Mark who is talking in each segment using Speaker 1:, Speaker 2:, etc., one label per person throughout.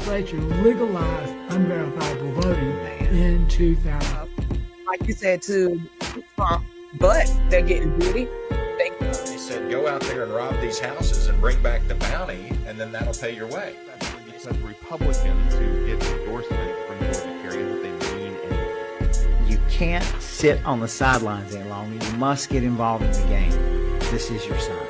Speaker 1: legislature legalized unverifiable voting in 2000.
Speaker 2: Like you said to Trump, but they're getting beauty.
Speaker 3: They said, go out there and rob these houses and bring back the bounty, and then that'll pay your way.
Speaker 4: Because Republicans who get endorsement from Georgia carry that they mean anything.
Speaker 5: You can't sit on the sidelines any longer. You must get involved in the game. This is your sign.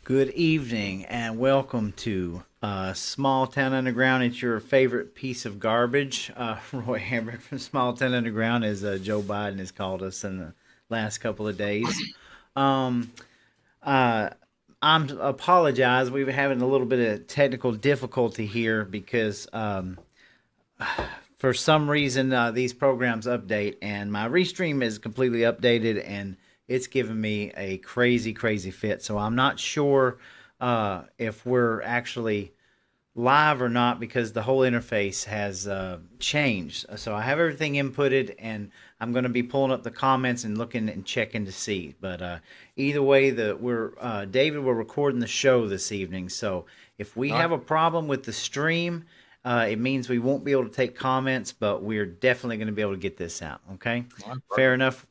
Speaker 5: Good evening and welcome to Small Town Underground. It's your favorite piece of garbage. Roy Hambrick from Small Town Underground, as Joe Biden has called us in the last couple of days. I apologize. We were having a little bit of technical difficulty here because for some reason these programs update and my restream is completely updated and it's given me a crazy fit. So I'm not sure if we're actually live or not because the whole interface has changed. So I have everything inputted and I'm going to be pulling up the comments and looking and checking to see. But either way, David, we're recording the show this evening. So if we have a problem with the stream, it means we won't be able to take comments, but we're definitely going to be able to get this out. Okay? Fair enough?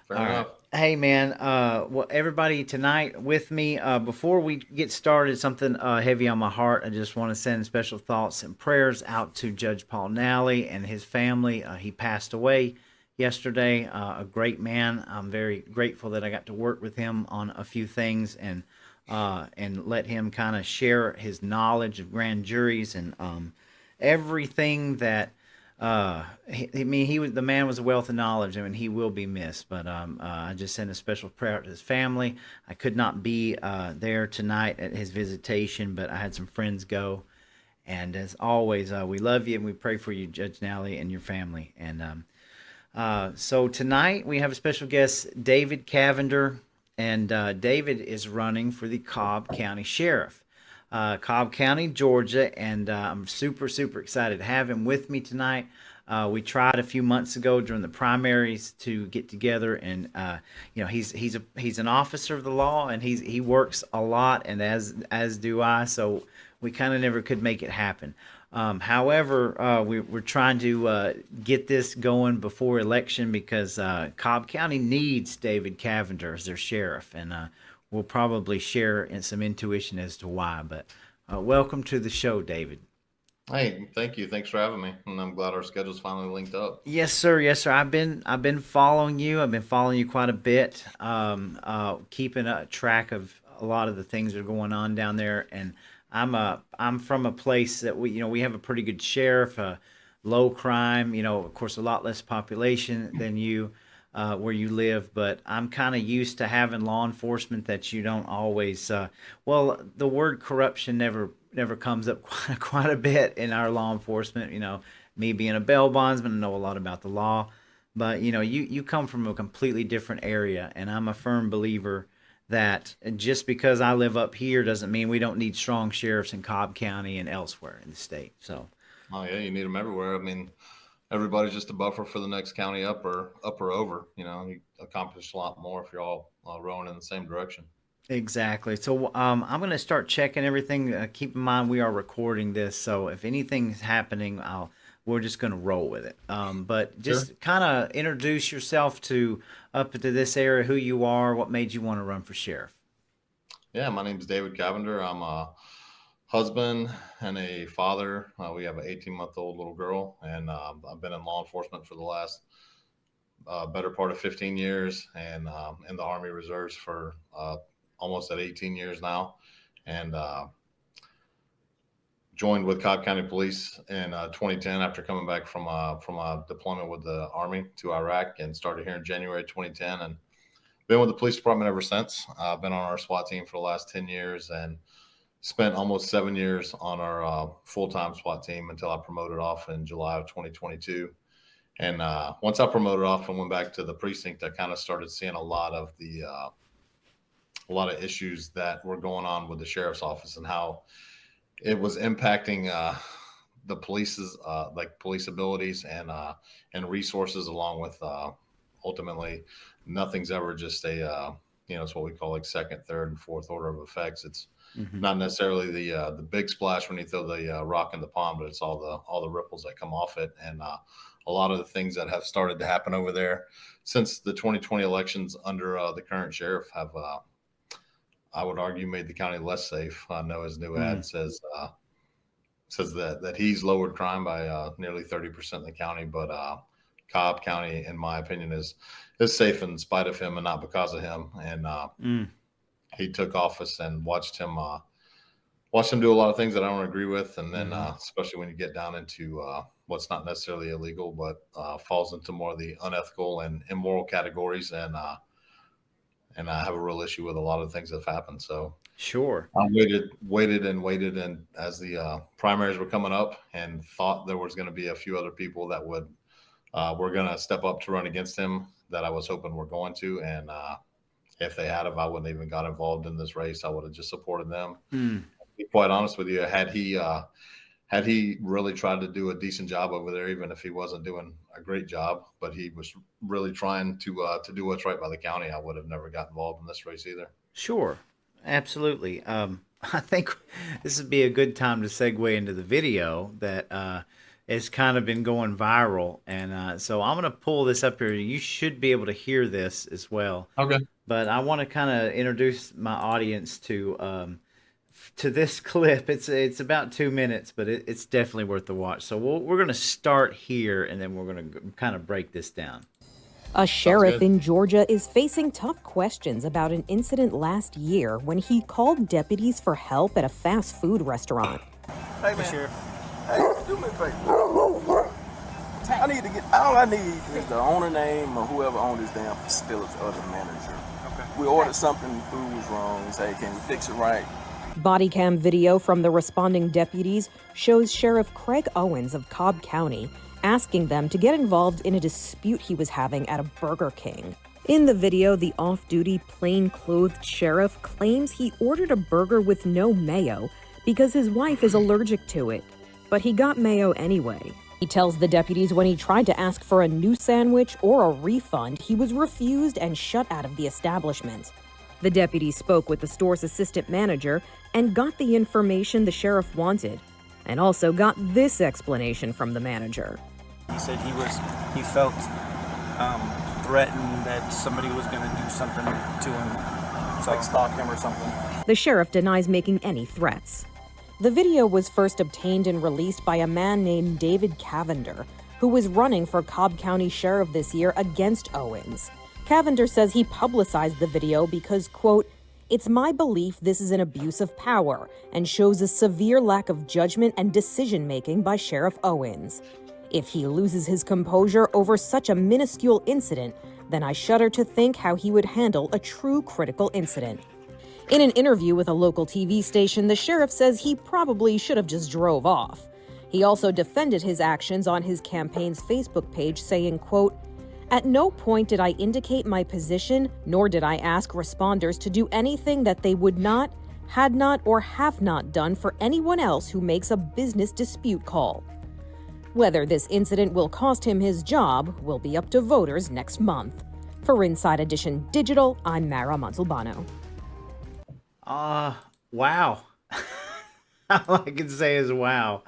Speaker 3: Fair enough.
Speaker 5: Hey man, well, everybody tonight with me, before we get started, something heavy on my heart. I just want to send special thoughts and prayers out to Judge Paul Nally and his family. He passed away yesterday, a great man. I'm very grateful that I got to work with him on a few things and let him kind of share his knowledge of grand juries and everything that the man was a wealth of knowledge. I mean, he will be missed, but I just sent a special prayer to his family. I could not be there tonight at his visitation, but I had some friends go. And as always, we love you and we pray for you, Judge Nally, and your family. And so tonight we have a special guest, David Cavender, and David is running for the Cobb County Sheriff. Cobb County, Georgia, and I'm super excited to have him with me tonight. We tried a few months ago during the primaries to get together, and he's an officer of the law, and he works a lot, and as do I. So we kind of never could make it happen. However, we're trying to get this going before election because Cobb County needs David Cavender as their sheriff, and we'll probably share some intuition as to why. But welcome to the show, David.
Speaker 6: Hey, thank you. Thanks for having me. And I'm glad our schedules finally linked up.
Speaker 5: Yes, sir. Yes, sir. I've been following you. I've been following you quite a bit, keeping a track of a lot of the things that are going on down there. And I'm from a place that we have a pretty good sheriff, low crime. Of course, a lot less population than you where you live. But I'm kind of used to having law enforcement that you don't always. Well, the word corruption never comes up quite a bit in our law enforcement. Me being a bail bondsman, I know a lot about the law, but you come from a completely different area, and I'm a firm believer that just because I live up here doesn't mean we don't need strong sheriffs in Cobb County and elsewhere in the state. So,
Speaker 6: oh yeah, you need them everywhere. I mean, everybody's just a buffer for the next county up or over. You accomplish a lot more if you're all rowing in the same direction.
Speaker 5: Exactly. So I'm going to start checking everything. Keep in mind we are recording this, so if anything's happening, we're just going to roll with it. But just kind of introduce yourself up to this area, who you are, what made you want to run for sheriff.
Speaker 6: Yeah, my name is David Cavender. I'm a husband and a father. We have an 18-month-old little girl, and I've been in law enforcement for the last better part of 15 years, and in the Army Reserves for almost at 18 years now, and joined with Cobb County Police in 2010 after coming back from a deployment with the Army to Iraq, and started here in January 2010, and been with the police department ever since. I've been on our SWAT team for the last 10 years and spent almost 7 years on our full-time SWAT team until I promoted off in July of 2022. And once I promoted off and went back to the precinct, I kind of started seeing a lot of issues that were going on with the sheriff's office and how it was impacting the police's police abilities and resources, along with ultimately nothing's ever just it's what we call like second, third, and fourth order of effects. It's not necessarily the big splash when you throw the rock in the pond, but it's all the ripples that come off it, and a lot of the things that have started to happen over there since the 2020 elections under the current sheriff have, I would argue, made the county less safe. I know his new ad says that he's lowered crime by nearly 30% in the county, but Cobb County, in my opinion, is safe in spite of him and not because of him. And he took office and watched him do a lot of things that I don't agree with, and then especially when you get down into what's not necessarily illegal, but falls into more of the unethical and immoral categories, and I have a real issue with a lot of things that have happened. So
Speaker 5: sure,
Speaker 6: I waited, and as the primaries were coming up, and thought there was going to be a few other people that were going to step up to run against him that I was hoping were going to, and if they had, I wouldn't even got involved in this race. I would have just supported them. To be quite honest with you, had he really tried to do a decent job over there, even if he wasn't doing a great job, but he was really trying to do what's right by the county, I would have never got involved in this race either.
Speaker 5: Sure, absolutely. I think this would be a good time to segue into the video that has kind of been going viral, and so I'm going to pull this up here. You should be able to hear this as well.
Speaker 6: Okay.
Speaker 5: But I want to kind of introduce my audience to this clip. It's about 2 minutes, but it's definitely worth the watch. So we're going to start here, and then we're going to kind of break this down.
Speaker 7: A sheriff in Georgia is facing tough questions about an incident last year when he called deputies for help at a fast food restaurant.
Speaker 8: Hey, man. Sheriff. Hey, do me a favor. I need to get, all I need is the owner name or whoever owned this damn facility or the manager. Okay. We ordered something, food was wrong. Say, can we fix it right?
Speaker 7: Body cam video from the responding deputies shows Sheriff Craig Owens of Cobb County asking them to get involved in a dispute he was having at a Burger King. In the video, the off-duty, plain-clothed sheriff claims he ordered a burger with no mayo because his wife is allergic to it, but he got mayo anyway. He tells the deputies when he tried to ask for a new sandwich or a refund, he was refused and shut out of the establishment. The deputy spoke with the store's assistant manager and got the information the sheriff wanted. and also got this explanation from the manager.
Speaker 9: He said he felt threatened that somebody was going to do something to him, so like stalk him or something.
Speaker 7: The sheriff denies making any threats. The video was first obtained and released by a man named David Cavender, who was running for Cobb County Sheriff this year against Owens. Cavender says he publicized the video because, quote, "It's my belief this is an abuse of power and shows a severe lack of judgment and decision-making by Sheriff Owens. If he loses his composure over such a minuscule incident, then I shudder to think how he would handle a true critical incident." In an interview with a local TV station, the sheriff says he probably should have just drove off. He also defended his actions on his campaign's Facebook page, saying, quote, "At no point did I indicate my position, nor did I ask responders to do anything that they would not, had not, or have not done for anyone else who makes a business dispute call." Whether this incident will cost him his job will be up to voters next month. For Inside Edition Digital, I'm Mara Montalbano.
Speaker 5: Wow. All I can say is wow.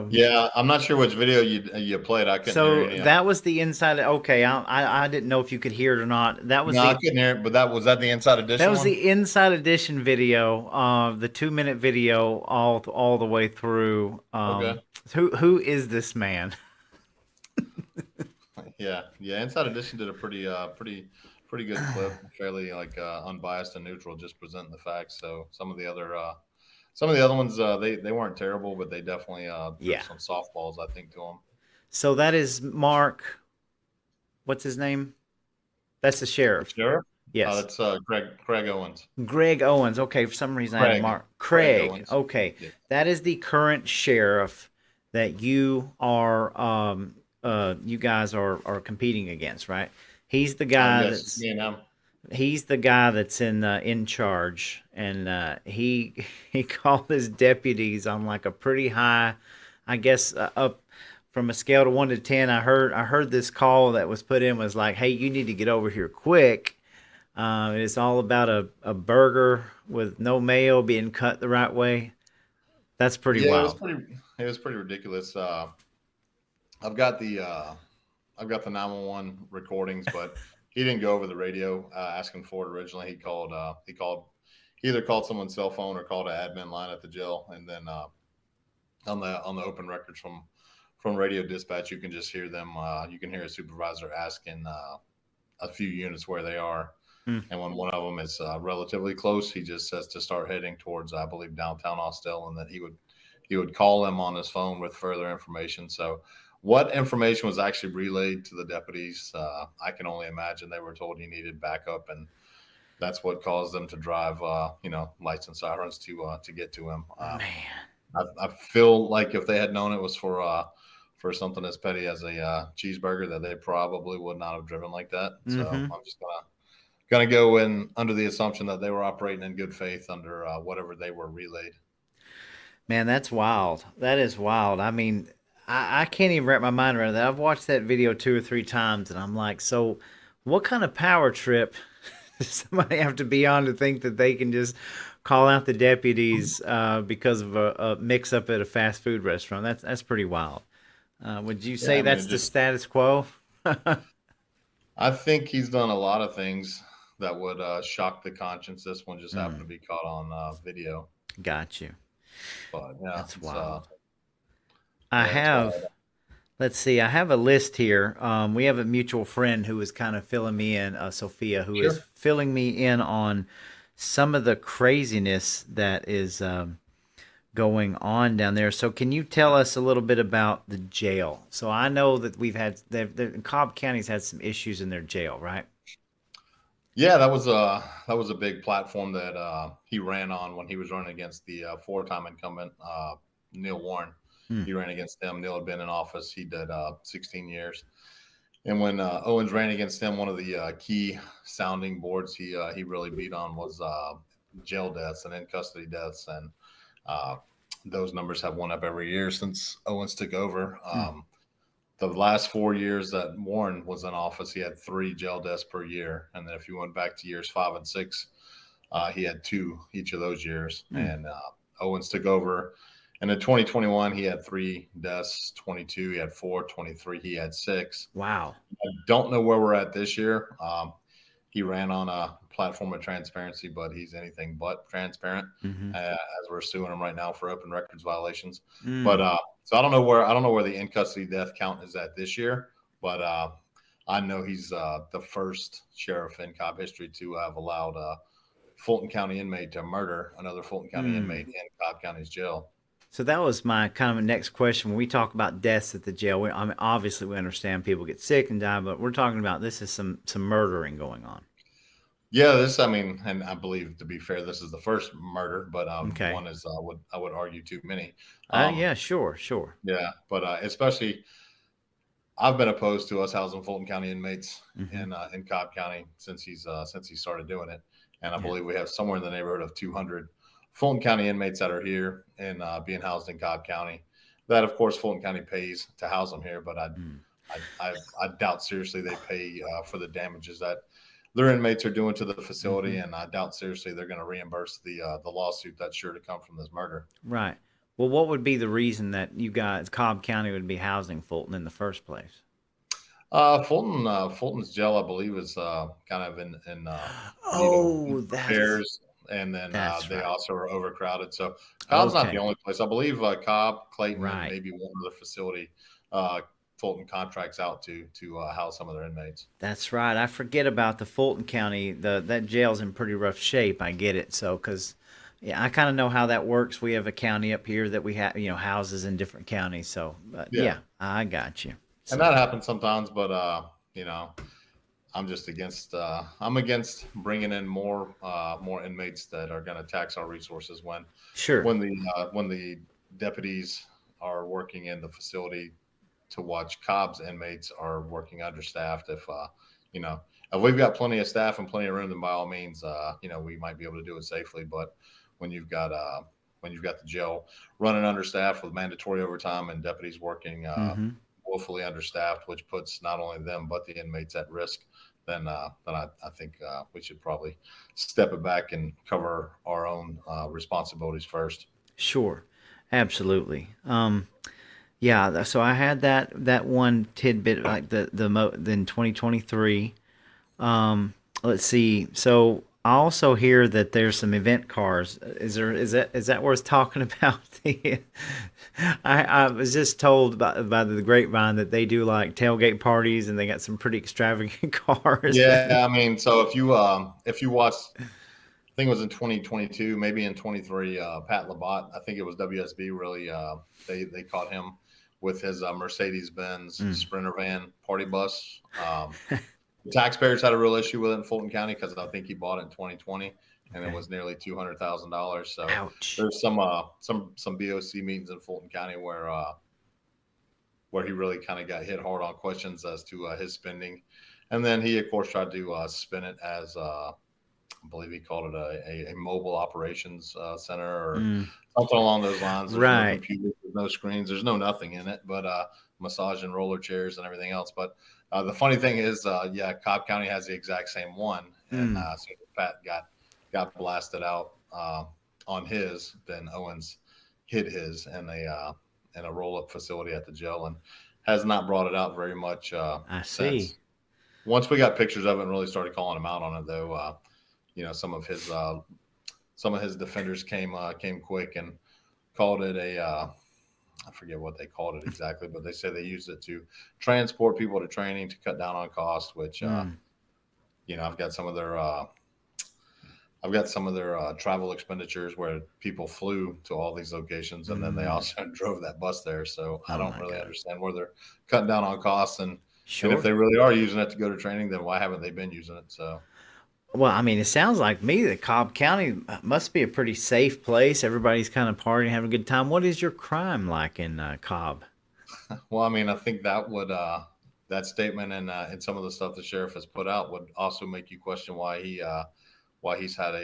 Speaker 6: Yeah, I'm not sure which video you played. I couldn't hear any.
Speaker 5: That was the Inside. Okay, I didn't know if you could hear it or not. That was
Speaker 6: I couldn't hear it, but was that the Inside Edition?
Speaker 5: That was the Inside Edition video, the 2-minute video, all the way through.
Speaker 6: Okay.
Speaker 5: Who is this man?
Speaker 6: Yeah. Inside Edition did a pretty good clip, fairly unbiased and neutral, just presenting the facts. So some of the other ones they weren't terrible, but they definitely threw some softballs, I think, to them.
Speaker 5: So that is Mark. What's his name? That's the sheriff.
Speaker 6: Sheriff?
Speaker 5: Yes.
Speaker 6: That's Craig Owens.
Speaker 5: Greg Owens. Okay, for some reason I had Mark. Craig. Okay, yeah. That is the current sheriff that you are. You guys are competing against, right? He's the guy that's
Speaker 6: me and him.
Speaker 5: He's the guy that's in charge, and he called his deputies on like a pretty high, I guess, up from a scale of 1 to 10. I heard this call that was put in was like, "Hey, you need to get over here quick." It's all about a burger with no mayo being cut the right way. That's pretty wild.
Speaker 6: It was pretty ridiculous. I've got the 911 recordings, but he didn't go over the radio asking for it originally. He either called someone's cell phone or called an admin line at the jail, and then on the open records from radio dispatch, you can just hear them. You can hear a supervisor asking a few units where they are, and when one of them is relatively close, he just says to start heading towards, I believe, downtown Austell, and that he would call them on his phone with further information. So what information was actually relayed to the deputies, I can only imagine. They were told he needed backup, and that's what caused them to drive, lights and sirens to get to him.
Speaker 5: Man,
Speaker 6: I feel like if they had known it was for something as petty as a cheeseburger, that they probably would not have driven like that. So I'm just gonna go in under the assumption that they were operating in good faith under whatever they were relayed.
Speaker 5: Man, that's wild. That is wild. I mean, I can't even wrap my mind around that. I've watched that video 2 or 3 times, and I'm like, so what kind of power trip does somebody have to be on to think that they can just call out the deputies because of a mix-up at a fast food restaurant? That's pretty wild. Would you say that's the status quo?
Speaker 6: I think he's done a lot of things that would shock the conscience. This one just happened to be caught on video.
Speaker 5: Got you.
Speaker 6: But yeah,
Speaker 5: that's wild. Let's see, I have a list here. We have a mutual friend who is kind of filling me in, Sophia, who is filling me in on some of the craziness that is going on down there. So can you tell us a little bit about the jail? So I know that Cobb County's had some issues in their jail, right?
Speaker 6: Yeah, that was a big platform that he ran on when he was running against the 4-time incumbent Neil Warren. He ran against him. Neil had been in office. He did 16 years. And when Owens ran against him, one of the key sounding boards he really beat on was jail deaths and in custody deaths. And those numbers have went up every year since Owens took over. The last 4 years that Warren was in office, he had 3 jail deaths per year. And then if you went back to years 5 and 6, he had 2 each of those years. And Owens took over And in 2021, he had 3 deaths. 22, he had 4. 23, he had 6.
Speaker 5: Wow.
Speaker 6: I don't know where we're at this year. He ran on a platform of transparency, but he's anything but transparent. As we're suing him right now for open records violations. But so I don't know where the in custody death count is at this year. But I know he's the first sheriff in Cobb history to have allowed a Fulton County inmate to murder another Fulton County inmate in Cobb County's jail.
Speaker 5: So that was my kind of next question. When we talk about deaths at the jail, I mean, obviously we understand people get sick and die, but we're talking about this is some murdering going on.
Speaker 6: Yeah, and I believe, to be fair, this is the first murder, but one is I would argue too many.
Speaker 5: Yeah, sure.
Speaker 6: Yeah, but especially, I've been opposed to us housing Fulton County inmates in Cobb County since he started doing it, and I believe we have somewhere in the neighborhood of 200 Fulton County inmates that are here and being housed in Cobb County. That, of course, Fulton County pays to house them here, but I doubt seriously they pay for the damages that their inmates are doing to the facility, and I doubt seriously they're going to reimburse the lawsuit that's sure to come from this murder.
Speaker 5: Right. Well, what would be the reason that you guys, Cobb County, would be housing Fulton in the first place?
Speaker 6: Fulton's jail, I believe, is kind of in repairs, and then they also are overcrowded. So Cobb's not the only place. I believe Cobb, Clayton, and maybe one other facility Fulton contracts out to house some of their inmates.
Speaker 5: That's right. I forget about the Fulton County. That jail's in pretty rough shape. I get it. So, because I kind of know how that works. We have a county up here that we have, houses in different counties. So, yeah, I got you. So,
Speaker 6: and that happens sometimes, but I'm just against. I'm against bringing in more inmates that are going to tax our resources when the deputies are working in the facility to watch Cobb's inmates are working understaffed. If we've got plenty of staff and plenty of room, then by all means, we might be able to do it safely. But when you've got the jail running understaffed with mandatory overtime and deputies working woefully understaffed, which puts not only them but the inmates at risk, then I think we should probably step it back and cover our own responsibilities first.
Speaker 5: Sure, absolutely. Yeah, so I had that one tidbit, like the in 2023. Let's see. So I also hear that there's some event cars. Is that worth talking about? I was just told by the grapevine that they do like tailgate parties and they got some pretty extravagant cars.
Speaker 6: Yeah, so if you watch, I think it was in 2022, maybe in 23, Pat Labatt, I think it was WSB really, they caught him with his Mercedes-Benz Sprinter van party bus. The taxpayers had a real issue with it in Fulton County because I think he bought it in 2020, and it was nearly $200,000. So there's some BOC meetings in Fulton County where he really kind of got hit hard on questions as to his spending, and then he of course tried to spin it as I believe he called it a mobile operations center or something along those lines. There's no computers, there's no screens, there's no nothing in it, but massage and roller chairs and everything else. But the funny thing is, Cobb County has the exact same one, and so Pat got blasted out on his. Then Owens hid his in a roll-up facility at the jail and has not brought it out very much.
Speaker 5: I
Speaker 6: see. Since. Once we got pictures of it and really started calling him out on it, though, some of his defenders came quick and called it I forget what they called it exactly, but they said they used it to transport people to training to cut down on cost, which I've got some of their travel expenditures where people flew to all these locations and then they also drove that bus there. So I don't really understand where they're cutting down on costs, and if they really are using it to go to training, then why haven't they been using it? So.
Speaker 5: Well, it sounds like me that Cobb County must be a pretty safe place. Everybody's kind of partying, having a good time. What is your crime like in Cobb?
Speaker 6: Well, I think that would that statement and some of the stuff the sheriff has put out would also make you question why he's had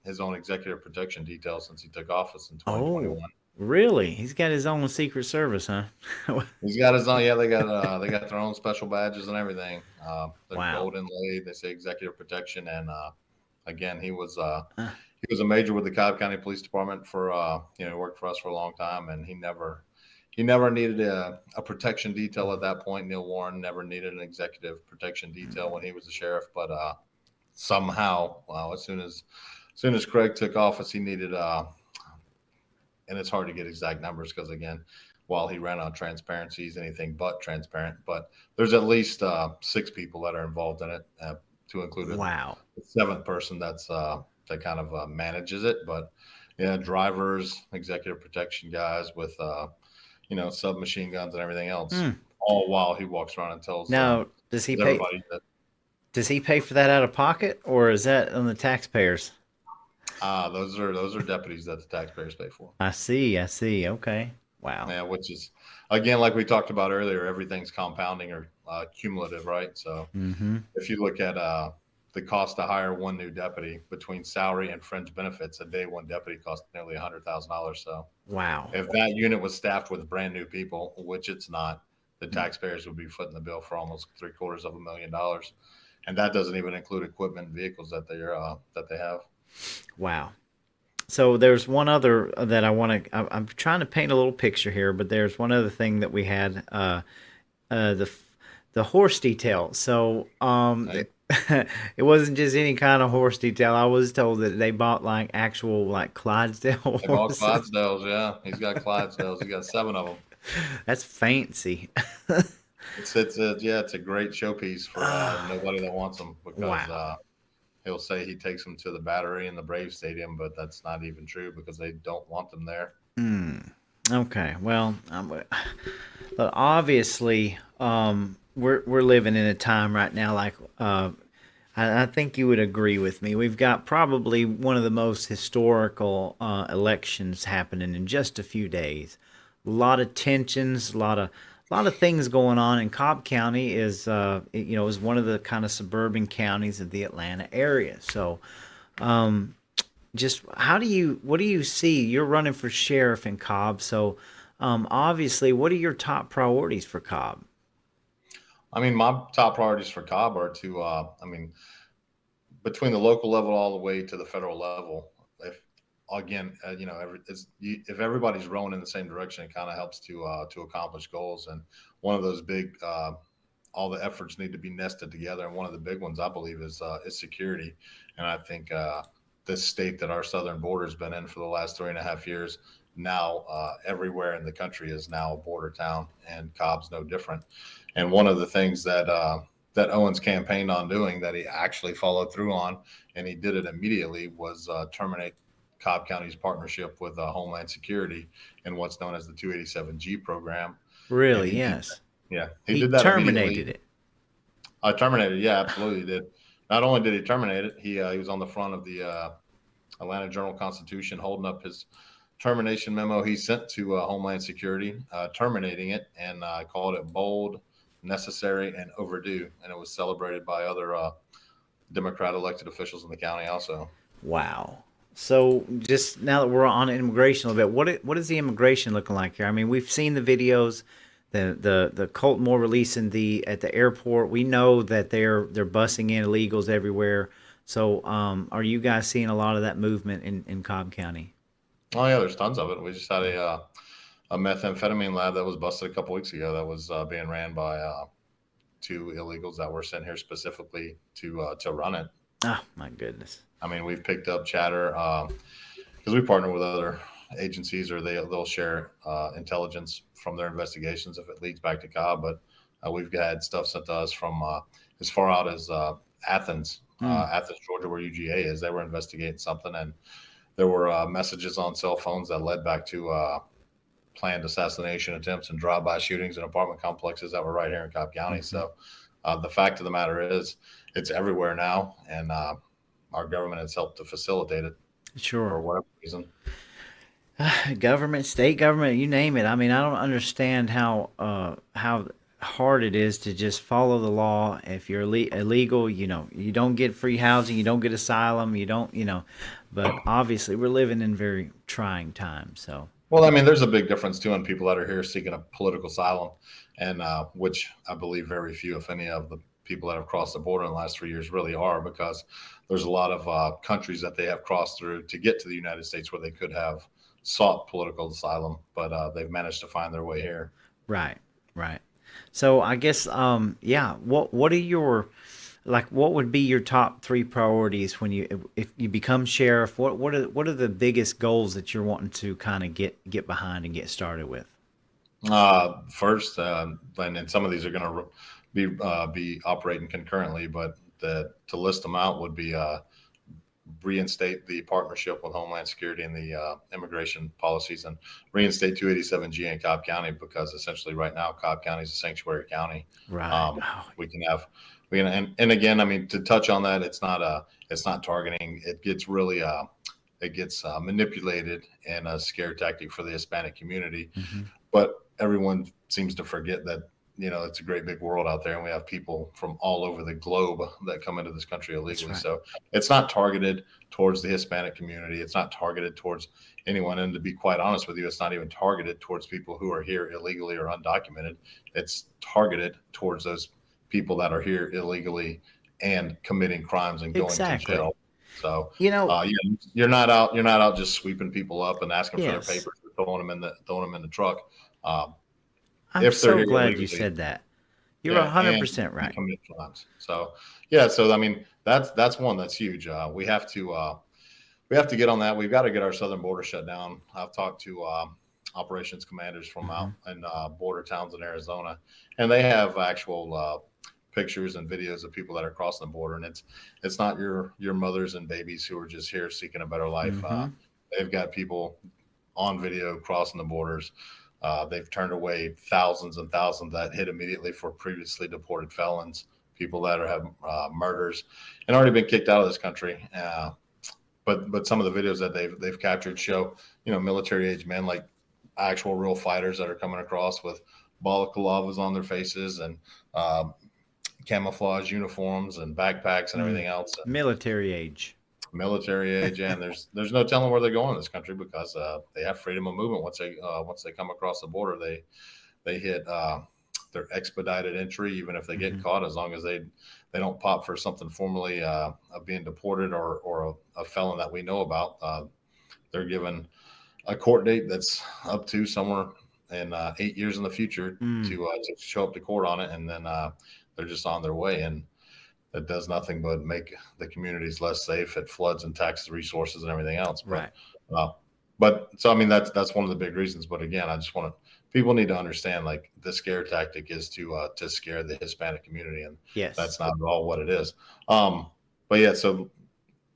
Speaker 6: his own executive protection detail since he took office in 2021.
Speaker 5: Oh, really? He's got his own Secret Service, huh?
Speaker 6: He's got his own. Yeah, they got their own special badges and everything. They're gold inlaid. They say executive protection, and again, he was he was a major with the Cobb County Police Department for he worked for us for a long time, and he never needed a protection detail at that point. Neil Warren never needed an executive protection detail when he was the sheriff, but somehow, as soon as Craig took office, he needed and it's hard to get exact numbers because, again, while he ran on transparency, he's anything but transparent. But there's at least 6 people that are involved in it, to include the 7th person that kind of manages it. But yeah, drivers, executive protection guys with submachine guns and everything else, all while he walks around and tells.
Speaker 5: Now, does he pay?
Speaker 6: Everybody that,
Speaker 5: Does he pay for that out of pocket, or is that on the taxpayers?
Speaker 6: those are deputies that the taxpayers pay for.
Speaker 5: I see. Okay. Wow.
Speaker 6: Yeah, which is, again, like we talked about earlier, everything's compounding or cumulative, right? So if you look at the cost to hire one new deputy between salary and fringe benefits, a day one deputy costs nearly $100,000. So
Speaker 5: wow.
Speaker 6: If that unit was staffed with brand new people, which it's not, the taxpayers would be footing the bill for almost $750,000, and that doesn't even include equipment and vehicles that they have.
Speaker 5: Wow. So there's one other that I'm trying to paint a little picture here, but there's one other thing that we had, the horse detail. So it wasn't just any kind of horse detail. I was told that they bought like actual like Clydesdale horses.
Speaker 6: They bought Clydesdales, yeah. He's got Clydesdales. He got 7 of them.
Speaker 5: That's fancy.
Speaker 6: It's a great showpiece for nobody that wants them, because he'll say he takes them to the Battery and the Brave Stadium, but that's not even true because they don't want them there.
Speaker 5: Okay. Well, but obviously, we're living in a time right now like I think you would agree with me. We've got probably one of the most historical elections happening in just a few days. A lot of tensions, a lot of things going on. And Cobb County is is one of the kind of suburban counties of the Atlanta area. So, just what do you see? You're running for sheriff in Cobb, so obviously, what are your top priorities for Cobb?
Speaker 6: I mean, my top priorities for Cobb are to, between the local level all the way to the federal level. If everybody's rowing in the same direction, it kind of helps to accomplish goals. And one of those big, all the efforts need to be nested together. And one of the big ones, I believe, is security. And I think this state that our southern border has been in for the last 3.5 years, now everywhere in the country is now a border town, and Cobb's no different. And one of the things that Owens campaigned on doing, that he actually followed through on, and he did it immediately, was terminate Cobb County's partnership with Homeland Security and what's known as the 287G program.
Speaker 5: Really? Yes.
Speaker 6: He did that.
Speaker 5: Terminated it.
Speaker 6: Terminated. Yeah, absolutely did. Not only did he terminate it, he was on the front of the Atlanta Journal-Constitution holding up his termination memo he sent to Homeland Security, terminating it, and called it bold, necessary, and overdue. And it was celebrated by other Democrat elected officials in the county also.
Speaker 5: Wow. So just now that we're on immigration a little bit, what is the immigration looking like here? I mean, we've seen the videos, the Colton Moore releasing at the airport. We know that they're busing in illegals everywhere. So are you guys seeing a lot of that movement in Cobb County?
Speaker 6: Oh yeah, there's tons of it. We just had a methamphetamine lab that was busted a couple weeks ago that was being ran by 2 illegals that were sent here specifically to run it.
Speaker 5: Oh my goodness.
Speaker 6: I mean, we've picked up chatter because we partner with other agencies, or they'll share intelligence from their investigations if it leads back to Cobb. But we've had stuff sent to us from as far out as Athens, Georgia, where UGA is. They were investigating something, and there were messages on cell phones that led back to planned assassination attempts and drive-by shootings in apartment complexes that were right here in Cobb County. So the fact of the matter is, it's everywhere now, and our government has helped to facilitate it.
Speaker 5: Sure.
Speaker 6: For whatever reason.
Speaker 5: Government, state government, you name it. I mean, I don't understand how hard it is to just follow the law. If you're illegal, you don't get free housing, you don't get asylum, but obviously we're living in very trying times. So.
Speaker 6: Well, I mean, there's a big difference too in people that are here seeking a political asylum, and which I believe very few, if any, of the people that have crossed the border in the last 3 years really are, because there's a lot of countries that they have crossed through to get to the United States where they could have sought political asylum, but they've managed to find their way here.
Speaker 5: Right, right. So I guess, yeah. What are your, like, what would be your top three priorities when if you become sheriff? What are the biggest goals that you're wanting to kind of get behind and get started with?
Speaker 6: First, and some of these are going to be operating concurrently, but to list them out would be reinstate the partnership with Homeland Security and the immigration policies, and reinstate 287G in Cobb County, because essentially right now Cobb County is a sanctuary county.
Speaker 5: Right.
Speaker 6: And again, I mean, to touch on that, it's not targeting. It gets really manipulated and a scare tactic for the Hispanic community.
Speaker 5: Mm-hmm.
Speaker 6: But everyone seems to forget that, it's a great big world out there, and we have people from all over the globe that come into this country illegally.
Speaker 5: Right.
Speaker 6: So it's not targeted towards the Hispanic community. It's not targeted towards anyone. And to be quite honest with you, it's not even targeted towards people who are here illegally or undocumented. It's targeted towards those people that are here illegally and committing crimes and going to jail. So you're not out just sweeping people up and asking for their papers, or throwing them in the truck.
Speaker 5: I'm so glad you said that. You're 100% right.
Speaker 6: Commit crimes. So so I mean, that's one that's huge. We have to get on that. We've got to get our southern border shut down. I've talked to operations commanders from out in border towns in Arizona, and they have actual pictures and videos of people that are crossing the border, and it's not your mothers and babies who are just here seeking a better life.
Speaker 5: Mm-hmm.
Speaker 6: They've got people on video crossing the borders. They've turned away thousands and thousands that hit immediately for previously deported felons, people that have murders, and already been kicked out of this country. But some of the videos that they've captured show, military age men, like actual real fighters, that are coming across with balaclavas on their faces and camouflage uniforms and backpacks and everything else.
Speaker 5: Military age, and there's no telling where they're going in this country, because they have freedom of movement. Once they come across the border, they hit their expedited entry, even if they get caught, as long as they don't pop for something formally of being deported or a felon that we know about. They're given a court date that's up to somewhere in 8 years in the future to show up to court on it, and then they're just on their way. And that does nothing but make the communities less safe. It floods and taxes resources and everything else. Right.
Speaker 6: But so, I mean, that's one of the big reasons. But again, people need to understand, like, the scare tactic is to scare the Hispanic community, and that's not at all what it is. But yeah, so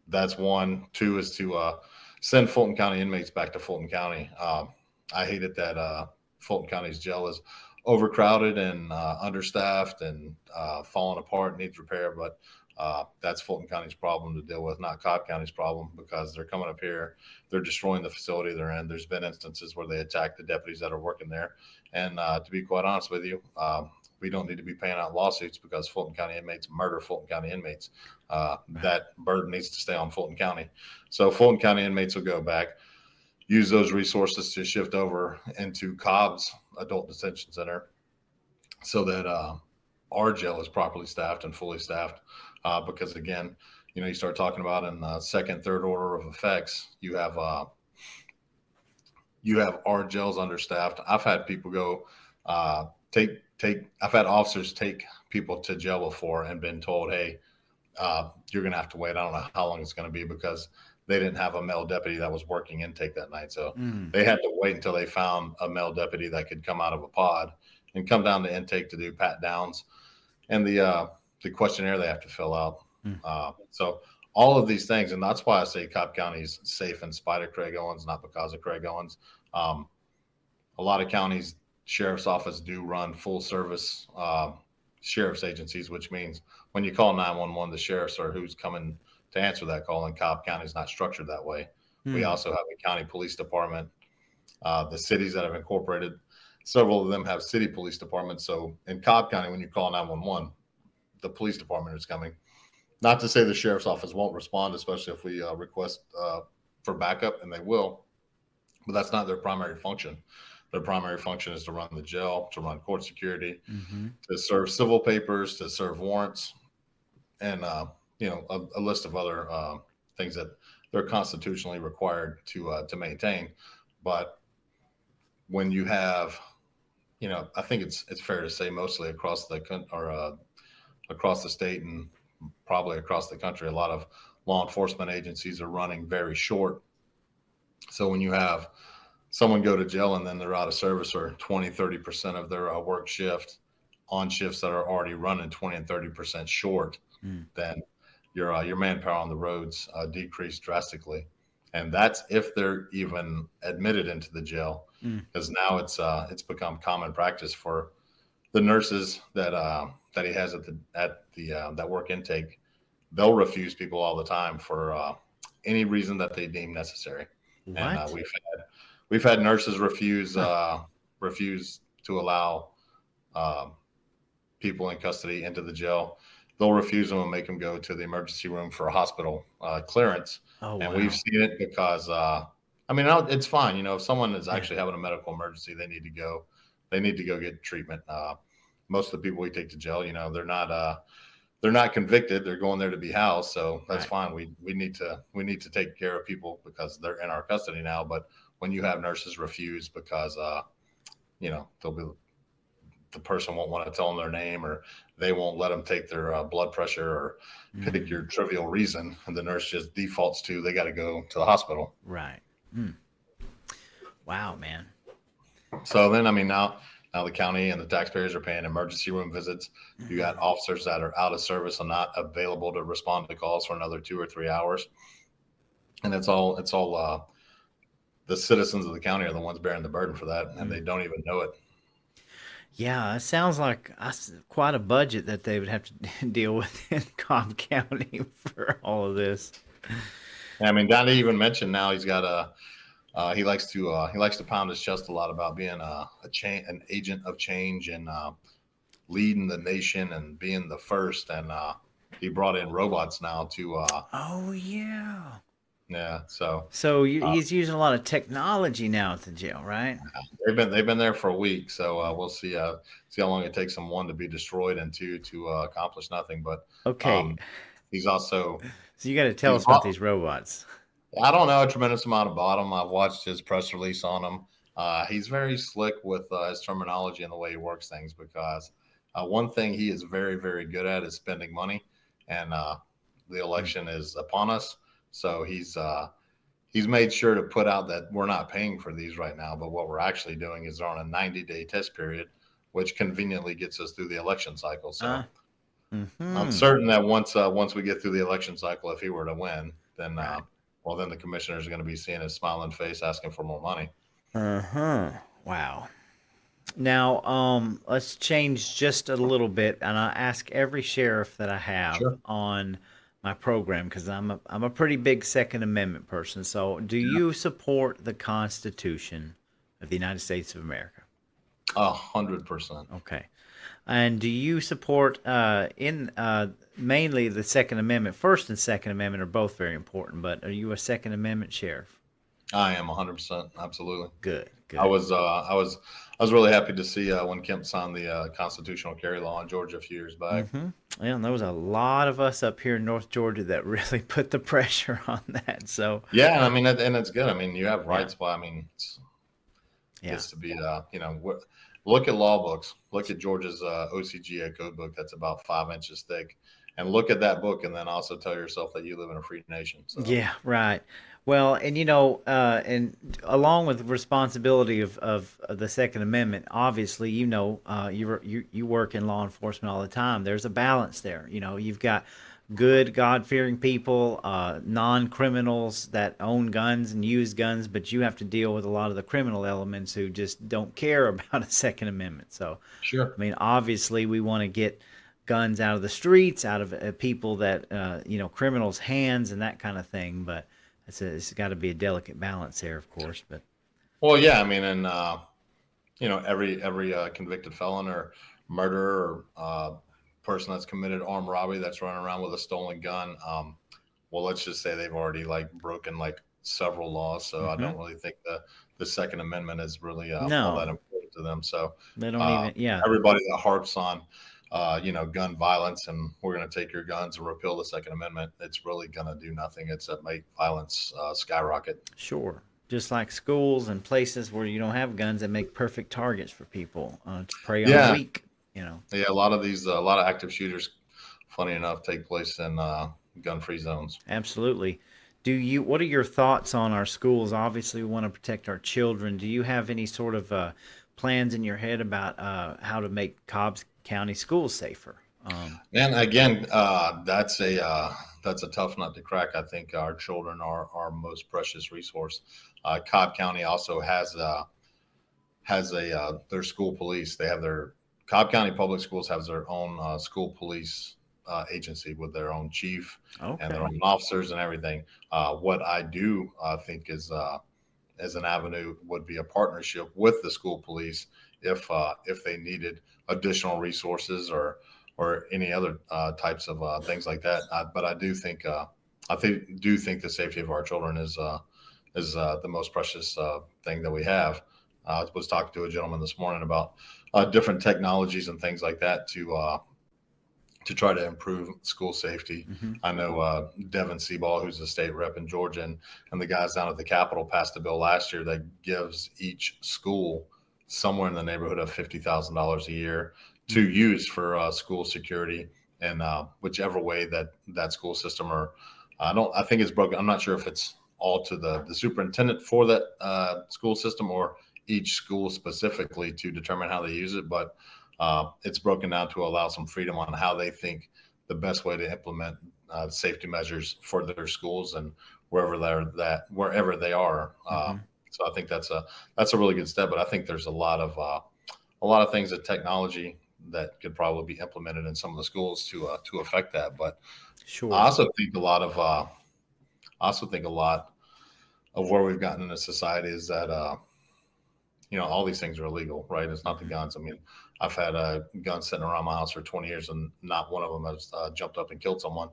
Speaker 6: that's one. Two is to send Fulton County inmates back to Fulton County. I hate it that Fulton County's jail is overcrowded and understaffed and falling apart, needs repair, but that's Fulton County's problem to deal with, not Cobb County's problem, because they're coming up here, they're destroying the facility they're in. There's been instances where they attack the deputies that are working there, and to be quite honest with you, we don't need to be paying out lawsuits because Fulton County inmates murder Fulton County inmates. That burden needs to stay on Fulton County. So Fulton County inmates will go back, use those resources to shift over into Cobb's adult detention center, so that our jail is properly staffed and fully staffed. Because again, you start talking about in second, third order of effects, you have our jails understaffed. I've had people go I've had officers take people to jail before and been told, hey, you're going to have to wait. I don't know how long it's going to be, because they didn't have a male deputy that was working intake that night. So they had to wait until they found a male deputy that could come out of a pod and come down to intake to do pat downs and the questionnaire they have to fill out. So all of these things, and that's why I say Cobb County is safe in spite of Craig Owens, not because of Craig Owens. A lot of counties, sheriff's office do run full service sheriff's agencies, which means when you call 911, the sheriffs are who's coming to answer that call, and Cobb County is not structured that way. We also have a county police department. The cities that have incorporated, several of them have city police departments. So in Cobb County, when you call 911, the police department is coming. Not to say the sheriff's office won't respond, especially if we request for backup, and they will, but that's not their primary function. Their primary function is to run the jail, to run court security,
Speaker 5: Mm-hmm.
Speaker 6: to serve civil papers, to serve warrants, and a list of other things that they're constitutionally required to maintain. But when you have, I think it's fair to say mostly across across the state and probably across the country, a lot of law enforcement agencies are running very short. So when you have someone go to jail and then they're out of service, or 20-30% of their work shift on shifts that are already running 20 and 30% short, then your manpower on the roads decrease drastically. And that's if they're even admitted into the jail, because now it's become common practice for the nurses that he has at the that work intake. They'll refuse people all the time for any reason that they deem necessary.
Speaker 5: What?
Speaker 6: And we've had nurses refuse to allow people in custody into the jail. They'll refuse them and make them go to the emergency room for a hospital clearance.
Speaker 5: Oh,
Speaker 6: And
Speaker 5: wow.
Speaker 6: we've seen it because it's fine. If someone is actually having a medical emergency, they need to go. They need to go get treatment. Most of the people we take to jail, they're not convicted. They're going there to be housed, so that's fine. We need to take care of people because they're in our custody now. But when you have nurses refuse because they'll be, the person won't want to tell them their name, or they won't let them take their blood pressure, or pick your trivial reason, and the nurse just defaults to they got to go to the hospital.
Speaker 5: Right. Wow, man.
Speaker 6: So then, now the county and the taxpayers are paying emergency room visits. You got officers that are out of service and not available to respond to calls for another 2 or 3 hours. And it's all the citizens of the county are the ones bearing the burden for that, and they don't even know it.
Speaker 5: Yeah, it sounds like quite a budget that they would have to deal with in Cobb County for all of this.
Speaker 6: Donnie even mentioned now he's got he likes to pound his chest a lot about being an agent of change and leading the nation and being the first. And he brought in robots now to.
Speaker 5: Oh yeah.
Speaker 6: Yeah. So
Speaker 5: he's using a lot of technology now at the jail, right?
Speaker 6: They've been there for a week, so we'll see how long it takes them, one, to be destroyed, and two, to accomplish nothing. But
Speaker 5: okay,
Speaker 6: he's also.
Speaker 5: So you got to tell us about these robots.
Speaker 6: I don't know a tremendous amount about him. I've watched his press release on him. He's very slick with his terminology and the way he works things, because one thing he is very, very good at is spending money, and the election is upon us. So he's made sure to put out that we're not paying for these right now, but what we're actually doing is on a 90-day test period, which conveniently gets us through the election cycle. So I'm certain that once we get through the election cycle, if he were to win, then then the commissioners are going to be seeing his smiling face asking for more money.
Speaker 5: Wow. Now, let's change just a little bit, and I ask every sheriff that I have on my program, because I'm a pretty big Second Amendment person. So, do you support the Constitution of the United States of America?
Speaker 6: 100%.
Speaker 5: Okay. And do you support mainly the Second Amendment? First and Second Amendment are both very important, but are you a Second Amendment sheriff?
Speaker 6: I am 100%. Absolutely.
Speaker 5: Good.
Speaker 6: I was really happy to see when Kemp signed the constitutional carry law in Georgia a few years back.
Speaker 5: Yeah, and there was a lot of us up here in North Georgia that really put the pressure on that. So
Speaker 6: yeah, and it's good. You have rights, but it's to be look at law books. Look at Georgia's OCGA code book that's about 5 inches thick, and look at that book, and then also tell yourself that you live in a free nation. So.
Speaker 5: Yeah, right. Well, and and along with the responsibility of the Second Amendment, obviously, you work in law enforcement all the time. There's a balance there. You've got good, God-fearing people, non-criminals that own guns and use guns, but you have to deal with a lot of the criminal elements who just don't care about a Second Amendment. So,
Speaker 6: sure.
Speaker 5: Obviously, we want to get guns out of the streets, out of people that, criminals' hands and that kind of thing, but it's got to be a delicate balance there, of course. But
Speaker 6: well, yeah, every convicted felon or murderer or person that's committed armed robbery that's running around with a stolen gun, let's just say they've already broken several laws. So I don't really think the the Second Amendment is really all
Speaker 5: No.
Speaker 6: that important to them. So
Speaker 5: They don't even, yeah.
Speaker 6: everybody that harps on gun violence and we're going to take your guns and repeal the Second Amendment, it's really going to do nothing. It's to make violence skyrocket.
Speaker 5: Sure. Just like schools and places where you don't have guns that make perfect targets for people to prey on
Speaker 6: Yeah.
Speaker 5: the weak,
Speaker 6: Yeah, a lot of active shooters, funny enough, take place in gun-free zones.
Speaker 5: Absolutely. What are your thoughts on our schools? Obviously, we want to protect our children. Do you have any sort of plans in your head about how to make Cobb County schools safer?
Speaker 6: And again, that's a tough nut to crack. I think our children are our most precious resource. Cobb County also has their school police. They have Cobb County Public Schools has their own school police agency with their own chief and their own officers and everything. What I do think is as an avenue would be a partnership with the school police if they needed additional resources or any other types of things like that. But I do think the safety of our children is the most precious thing that we have. I was talking to a gentleman this morning about different technologies and things like that to try to improve school safety.
Speaker 5: Mm-hmm.
Speaker 6: I know Devin Seaball, who's a state rep in Georgia, and the guys down at the Capitol passed a bill last year that gives each school somewhere in the neighborhood of $50,000 a year to use for school security, and whichever way that school system I think it's broken. I'm not sure if it's all to the superintendent for that school system or each school specifically to determine how they use it, but it's broken down to allow some freedom on how they think the best way to implement safety measures for their schools and wherever they are.
Speaker 5: Mm-hmm.
Speaker 6: So I think that's a really good step. But I think there's a lot of things that technology that could probably be implemented in some of the schools to affect that. But
Speaker 5: Sure.
Speaker 6: I also think a lot of where we've gotten in a society is that all these things are illegal, right? It's not the guns. I mean, I've had a gun sitting around my house for 20 years and not one of them has jumped up and killed someone.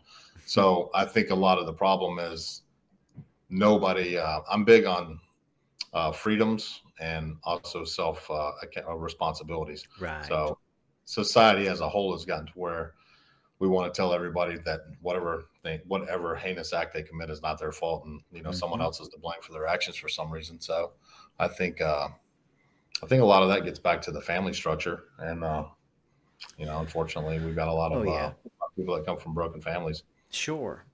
Speaker 6: So I think a lot of the problem is I'm big on freedoms and also self responsibilities.
Speaker 5: Right.
Speaker 6: So society as a whole has gotten to where we want to tell everybody that whatever heinous act they commit is not their fault, and someone else is to blame for their actions for some reason. So I think a lot of that gets back to the family structure, and unfortunately, we've got a lot of people that come from broken families.
Speaker 5: Sure.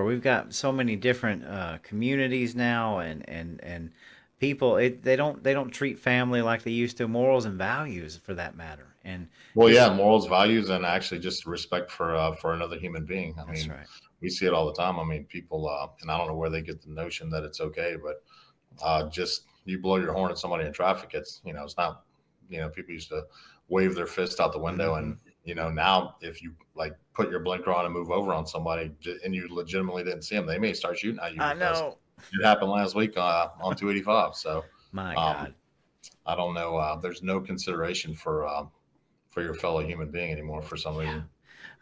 Speaker 5: We've got so many different communities now, and people. They don't treat family like they used to. Morals and values, for that matter. And
Speaker 6: morals, values, and actually just respect for another human being. I mean,
Speaker 5: right.
Speaker 6: We see it all the time. I mean, people, and I don't know where they get the notion that it's okay, but just you blow your horn at somebody in traffic, it's not. People used to wave their fist out the window, and now if you put your blinker on and move over on somebody, and you legitimately didn't see them, they may start shooting at you.
Speaker 5: I know
Speaker 6: it happened last week on 285. So
Speaker 5: my God,
Speaker 6: I don't know. There's no consideration for your fellow human being anymore for some reason.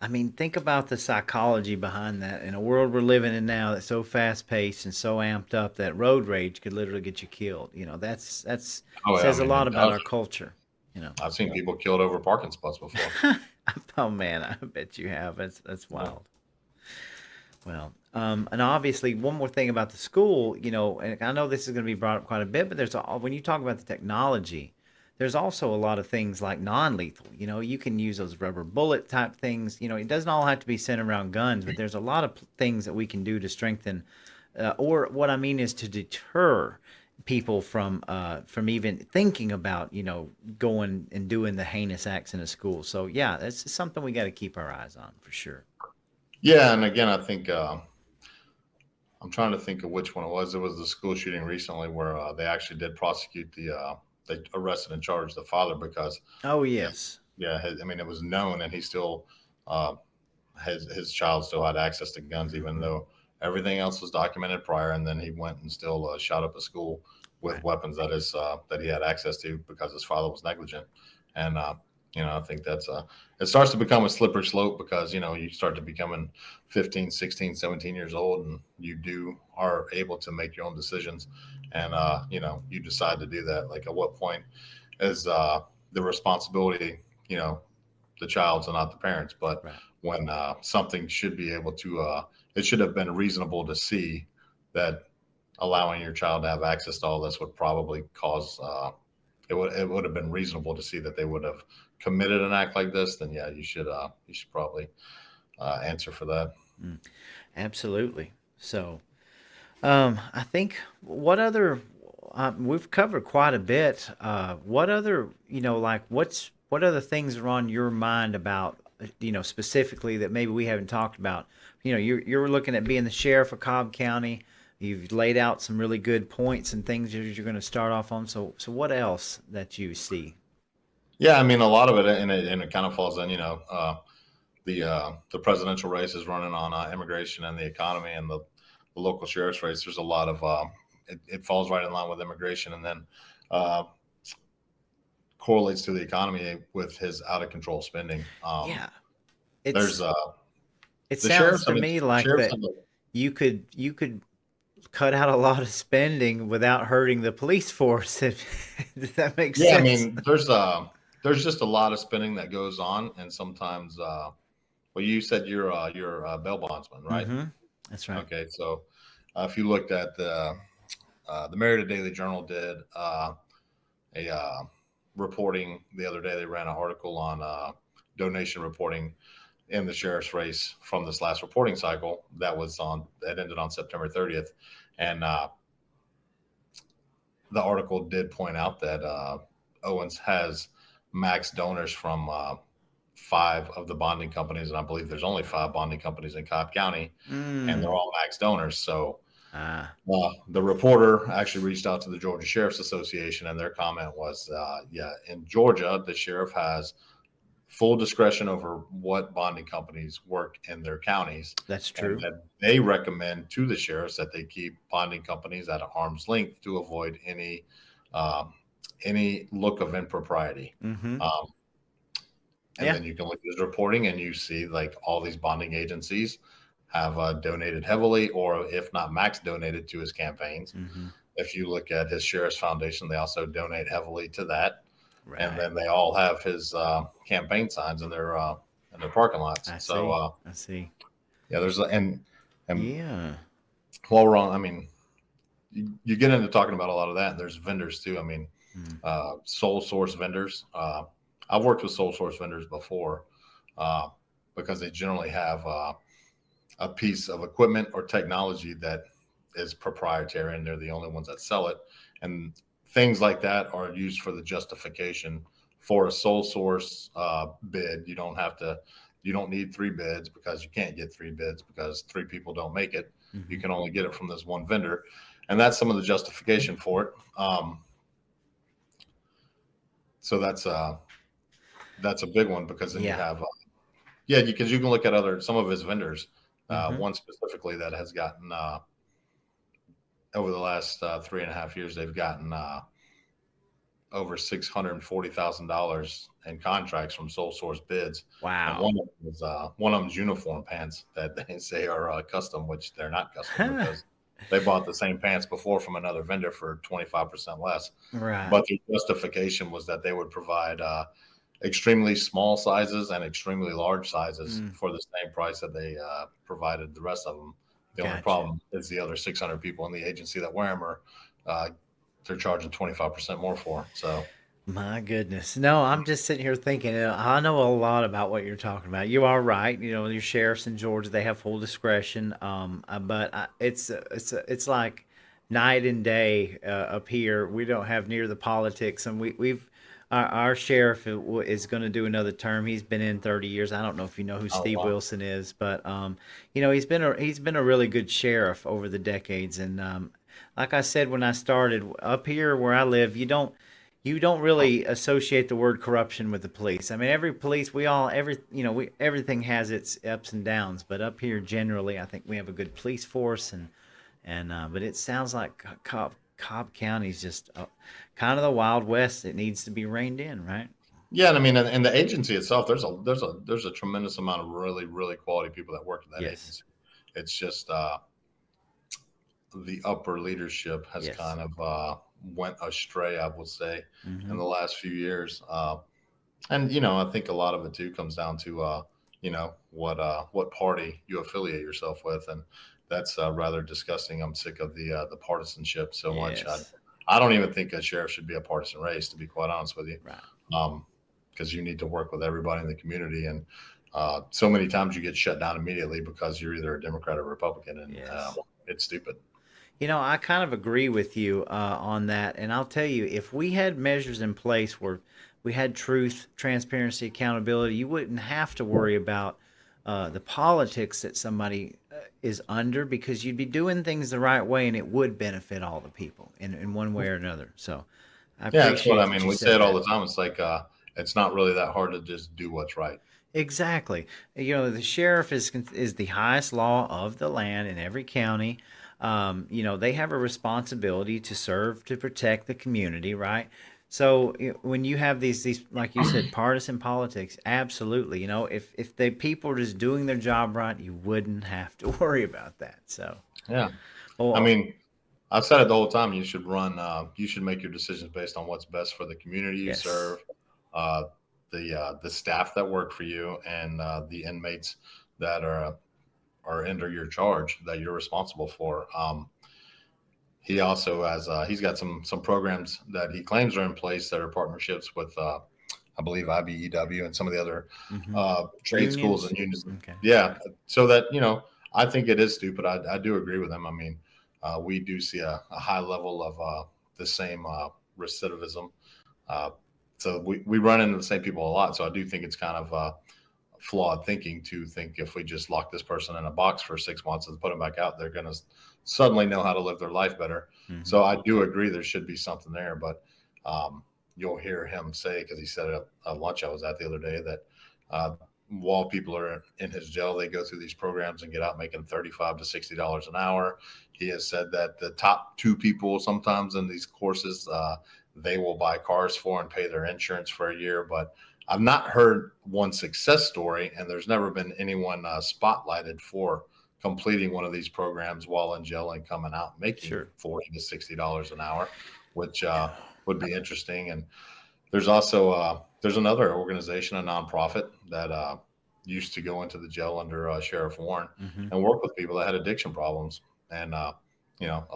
Speaker 5: I mean, think about the psychology behind that. In a world we're living in now that's so fast paced and so amped up that road rage could literally get you killed. That's says a lot about our culture.
Speaker 6: I've seen people killed over parking spots before.
Speaker 5: Oh man, I bet you have. That's wild. Well, and obviously one more thing about the school, and I know this is going to be brought up quite a bit, but when you talk about the technology, there's also a lot of things like non-lethal. You can use those rubber bullet type things. It doesn't all have to be centered around guns, but there's a lot of things that we can do to strengthen, or what I mean is to deter people from even thinking about, going and doing the heinous acts in a school. So yeah, that's something we got to keep our eyes on for sure.
Speaker 6: Yeah, and again, I think I'm trying to think of which one it was. It was the school shooting recently where they actually did prosecute they arrested and charged the father because.
Speaker 5: Oh yes.
Speaker 6: Yeah, it was known, and he still, his child still had access to guns, even though everything else was documented prior, and then he went and still shot up a school with weapons that he had access to because his father was negligent. And I think that's it starts to become a slippery slope because, you start to becoming 15, 16, 17 years old and you are able to make your own decisions. And, you decide to do that. Like at what point is the responsibility, the child's and not the parents, but
Speaker 5: Right.
Speaker 6: when something should be able to, it should have been reasonable to see that allowing your child to have access to all this would probably cause, it would have been reasonable to see that they would have committed an act like this. Then yeah, you should probably answer for that.
Speaker 5: Absolutely. So, I think what other we've covered quite a bit. What other, like what other things are on your mind about, specifically that maybe we haven't talked about? You're looking at being the sheriff of Cobb County. You've laid out some really good points and things that you're going to start off on. So what else that you see?
Speaker 6: Yeah, I mean, a lot of it, and it kind of falls in, the presidential race is running on immigration and the economy, and the local sheriff's race. There's a lot of it falls right in line with immigration, and then correlates to the economy with his out of control spending.
Speaker 5: Yeah,
Speaker 6: There's
Speaker 5: it
Speaker 6: the
Speaker 5: sounds
Speaker 6: sheriff's.
Speaker 5: to
Speaker 6: I mean,
Speaker 5: me like
Speaker 6: sheriff's.
Speaker 5: that you could cut out a lot of spending without hurting the police force. Does that make
Speaker 6: Yeah, I
Speaker 5: sense?
Speaker 6: mean, there's just a lot of spending that goes on, and sometimes. Well, you said you're a bail bondsman, right?
Speaker 5: Mm-hmm. That's right.
Speaker 6: Okay, so if you looked at the Merida Daily Journal did a reporting the other day. They ran an article on donation reporting in the sheriff's race from this last reporting cycle that ended on September 30th, and the article did point out that Owens has max donors from 5 of the bonding companies, and I believe there's only 5 bonding companies in Cobb County, and they're all max donors. So the reporter actually reached out to the Georgia Sheriff's Association, and their comment was, in Georgia, the sheriff has full discretion over what bonding companies work in their counties.
Speaker 5: That's true.
Speaker 6: And that they recommend to the sheriffs that they keep bonding companies at arm's length to avoid any look of impropriety.
Speaker 5: Mm-hmm.
Speaker 6: And then you can look at his reporting and you see like all these bonding agencies have donated heavily, or if not max donated to his campaigns.
Speaker 5: Mm-hmm.
Speaker 6: If you look at his Sheriff's Foundation, they also donate heavily to that.
Speaker 5: Right.
Speaker 6: And then they all have his campaign signs in their parking lots.
Speaker 5: I see.
Speaker 6: Yeah, there's and
Speaker 5: yeah.
Speaker 6: while we're on, I mean, you get into talking about a lot of that. And there's vendors too. I mean, sole source vendors. I've worked with sole source vendors before because they generally have a piece of equipment or technology that is proprietary, and they're the only ones that sell it. And things like that are used for the justification for a sole source bid. You don't need 3 bids because you can't get 3 bids because 3 people don't make it. Mm-hmm. You can only get it from this one vendor. And that's some of the justification for it. So that's a big one because then you have, because you can look at some of his vendors, one specifically that has gotten, over the last 3.5 years, they've gotten over $640,000 in contracts from sole source bids.
Speaker 5: Wow.
Speaker 6: And one of them's uniform pants that they say are custom, which they're not custom because they bought the same pants before from another vendor for 25% less.
Speaker 5: Right.
Speaker 6: But the justification was that they would provide extremely small sizes and extremely large sizes for the same price that they provided the rest of them. The only problem is the other 600 people in the agency that wear them are they're charging 25% more for. So,
Speaker 5: my goodness, no, I'm just sitting here thinking. I know a lot about what you're talking about. You are right. Your sheriffs in Georgia, they have full discretion. But it's like night and day up here. We don't have near the politics, and we've. Our sheriff is going to do another term. He's been in 30 years. I don't know if you know who Steve Wilson is, but he's been a really good sheriff over the decades. And like I said when I started up here where I live, you don't really associate the word corruption with the police. I mean, everything has its ups and downs, but up here generally, I think we have a good police force, but it sounds like Cobb County is just kind of the Wild West. It needs to be reined in, right?
Speaker 6: Yeah, and I mean, and the agency itself, there's a tremendous amount of really really quality people that work at that
Speaker 5: Yes.
Speaker 6: agency. It's just the upper leadership has
Speaker 5: Yes.
Speaker 6: kind of went astray, I would say, in
Speaker 5: Hmm.
Speaker 6: the last few years. And I think a lot of it too comes down to what party you affiliate yourself with, and that's rather disgusting. I'm sick of the partisanship so much.
Speaker 5: Yes.
Speaker 6: I don't even think a sheriff should be a partisan race, to be quite honest with you,
Speaker 5: Right.
Speaker 6: because you need to work with everybody in the community, and so many times you get shut down immediately because you're either a Democrat or Republican, and
Speaker 5: Yes.
Speaker 6: it's stupid.
Speaker 5: I kind of agree with you on that. And I'll tell you, if we had measures in place where we had truth, transparency, accountability, you wouldn't have to worry about the politics that somebody is under, because you'd be doing things the right way and it would benefit all the people in one way or another. So I
Speaker 6: Yeah, that's what I
Speaker 5: appreciate that
Speaker 6: mean.
Speaker 5: you
Speaker 6: We say
Speaker 5: said
Speaker 6: it all
Speaker 5: that.
Speaker 6: the time. It's like it's not really that hard to just do what's right.
Speaker 5: Exactly. The sheriff is the highest law of the land in every county. They have a responsibility to serve to protect the community, right? So when you have these like you said, partisan politics, absolutely. If the people are just doing their job right, you wouldn't have to worry about that. So,
Speaker 6: Yeah, I
Speaker 5: well,
Speaker 6: mean, I've said it the whole time. You should run. You should make your decisions based on what's best for the community you
Speaker 5: yes,
Speaker 6: serve, uh, the staff that work for you, and the inmates that are under your charge that you're responsible for. He also has he's got some programs that he claims are in place that are partnerships with I believe IBEW and some of the other
Speaker 5: hmm,
Speaker 6: trade schools
Speaker 5: unions.
Speaker 6: and unions.
Speaker 5: Okay,
Speaker 6: Yeah, so that I think it is stupid. I do agree with him. I mean, we do see a high level of the same recidivism. Uh, so we run into the same people a lot. So I do think it's kind of flawed thinking to think if we just lock this person in a box for 6 months and put them back out, they're going to suddenly know how to live their life better.
Speaker 5: hmm,
Speaker 6: So I do agree there should be something there, but you'll hear him say, because he said it at a lunch I was at the other day, that while people are in his jail, they go through these programs and get out making $35 to $60 an hour. He has said that the top two people sometimes in these courses, they will buy cars for and pay their insurance for a year, but I've not heard one success story, and there's never been anyone spotlighted for completing one of these programs while in jail and coming out making
Speaker 5: sure.
Speaker 6: $40 to $60 an hour, which would be interesting. And there's also there's another organization, a nonprofit that used to go into the jail under Sheriff Warren
Speaker 5: Hmm.
Speaker 6: and work with people that had addiction problems. And a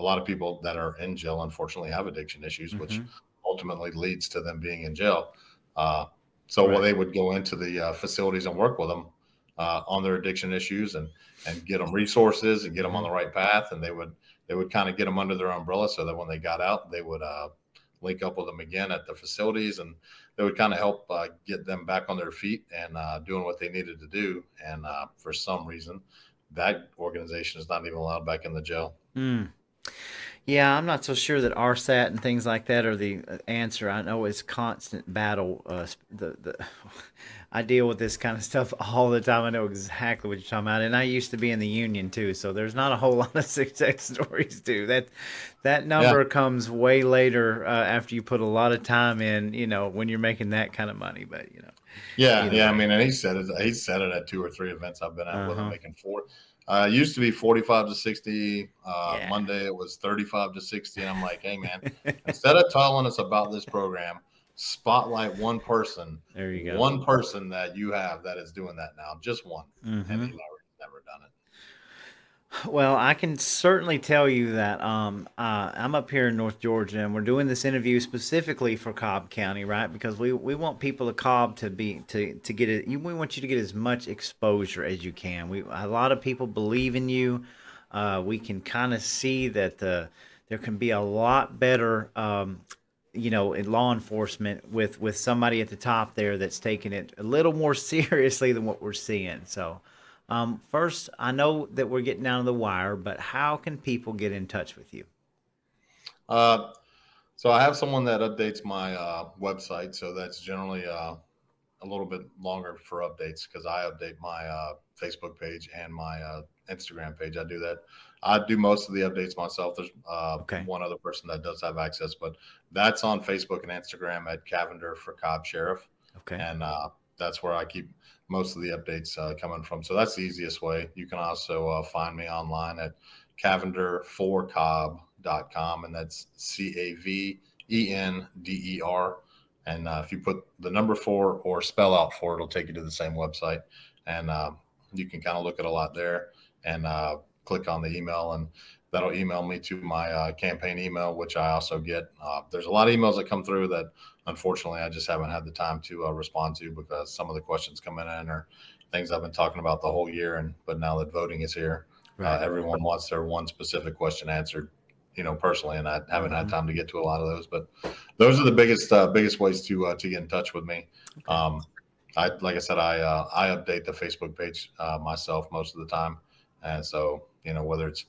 Speaker 6: lot of people that are in jail unfortunately have addiction issues, which
Speaker 5: Hmm.
Speaker 6: ultimately leads to them being in jail. Uh, so
Speaker 5: Right.
Speaker 6: they would go into the facilities and work with them on their addiction issues and get them resources and get them on
Speaker 5: Hmm.
Speaker 6: the right path. And they would kind of get them under their umbrella so that when they got out, they would link up with them again at the facilities, and they would kind of help get them back on their feet and doing what they needed to do. And for some reason, that organization is not even allowed back in the jail.
Speaker 5: Mm. Yeah, I'm not so sure that RSAT and things like that are the answer. I know it's constant battle. The I deal with this kind of stuff all the time. I know exactly what you're talking about, and I used to be in the union too. So there's not a whole lot of success stories too. That
Speaker 6: Yeah,
Speaker 5: number comes way later after you put a lot of time in. When you're making that kind of money. But
Speaker 6: yeah,
Speaker 5: either
Speaker 6: yeah. I
Speaker 5: way.
Speaker 6: mean, and he said it. He said it at 2 or 3 events I've been at
Speaker 5: Uh
Speaker 6: with him,
Speaker 5: huh.
Speaker 6: making four. It used to be 45 to 60.
Speaker 5: Yeah.
Speaker 6: Monday it was 35 to 60, and I'm like, hey man, instead of telling us about this program, spotlight
Speaker 5: There you go.
Speaker 6: one person that you have that is doing that now, just one, and he
Speaker 5: Hmm.
Speaker 6: never done it.
Speaker 5: Well, I can certainly tell you that I'm up here in North Georgia, and we're doing this interview specifically for Cobb County, right? Because we want people of Cobb to get it. We want you to get as much exposure as you can. A lot of people believe in you. We can kind of see that there can be a lot better, in law enforcement with somebody at the top there that's taking it a little more seriously than what we're seeing. So. First, I know that we're getting down to the wire, but how can people get in touch with you?
Speaker 6: Uh, so I have someone that updates my website, so that's generally a little bit longer for updates because I update my Facebook page and my Instagram page. I do that. I do most of the updates myself. There's
Speaker 5: Okay.
Speaker 6: one other person that does have access, but that's on Facebook and Instagram at Cavender for Cobb Sheriff.
Speaker 5: Okay.
Speaker 6: And that's where I keep most of the updates coming from. So that's the easiest way. You can also find me online at cavenderforcobb.com, and that's CAVENDER. And if you put the number 4 or spell out 4, it'll take you to the same website. And you can kind of look at a lot there and click on the email, and that'll email me to my campaign email, which I also get. There's a lot of emails that come through that, unfortunately, I just haven't had the time to respond to, because some of the questions coming in are things I've been talking about the whole year. But now that voting is here, everyone wants their one specific question answered, personally, and I haven't had time to get to a lot of those. But those are the biggest ways to get in touch with me. Okay. Like I said, I update the Facebook page myself most of the time, and so whether it's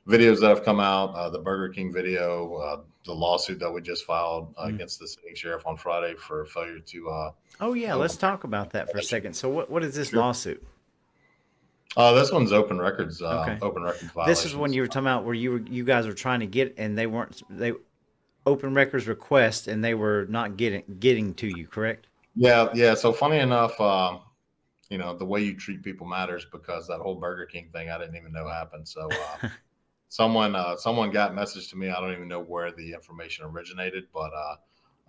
Speaker 6: videos that have come out, the Burger King video, the lawsuit that we just filed against the sitting sheriff on Friday for failure to.
Speaker 5: Let's talk about that for a second. So what is this lawsuit?
Speaker 6: This one's open records. Open records violations.
Speaker 5: This is when you were talking about where you guys were trying to get, and they open records request, and they were not getting to you, correct?
Speaker 6: Yeah. So funny enough, the way you treat people matters, because that whole Burger King thing, I didn't even know happened. So someone got message to me. I don't even know where the information originated, but